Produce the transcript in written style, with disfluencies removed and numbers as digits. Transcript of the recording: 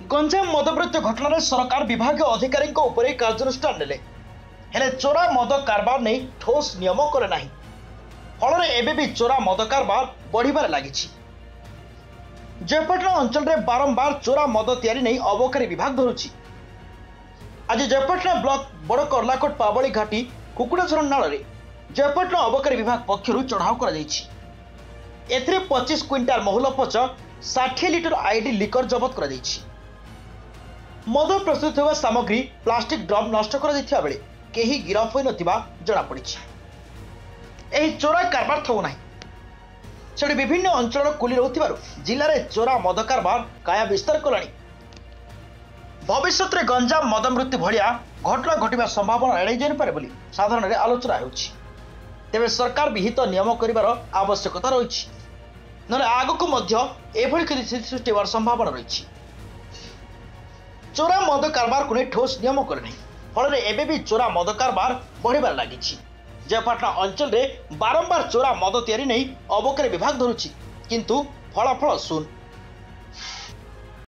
गंजाम मदमृत्यु घटना सरकार विभाग अधिकारी कार्यानुष्ठान नेले हेले चोरा मद कारबार नहीं ठोस नियम कले ना फल एबे भी चोरा मद कारबार बढ़िबार लगी। जयपाटना अंचल में बारंबार चोरा मद तैयारी नहीं अबकारी विभाग धरुची। आज जयपाटना ब्लॉक बड़ कर्लाकोट पावली घाटी कुकुड़ाझरण नाल जयपाटना अबकारी विभाग पक्षर चढ़ाऊ कर 25 क्विंटाल महुल पच 60 लिटर आईडी लिकर जबत कर मद प्रस्तुत होगा सामग्री प्लास्टिक ड्रम नष्ट कर बेले कहीं गिरफ हो जनापड़ी। चोरा कारबार थोना से विभिन्न अंचल कुली रोकथिबारु जिले में चोरा मद कारबार काया विस्तार कलानी। भविष्य में गंजाम मद मृत्यु भलिया घटना घटवा संभावना एड़ाई जापे बोली साधारण आलोचना होछि। तेबे सरकार विहित नियम करिवार आवश्यकता रही ना आगक एभली स्थिति सृष्टि होवार संभावना रही। चोरा मद कारबार को नहीं ठोस नियम करे फल एबे भी चोरा मद कारबार बढ़िबार लगी। जयपाटना अंचल में बारंबार चोरा मद तैयारी नहीं अबकारी विभाग धरुची किंतु फलाफल शून्य।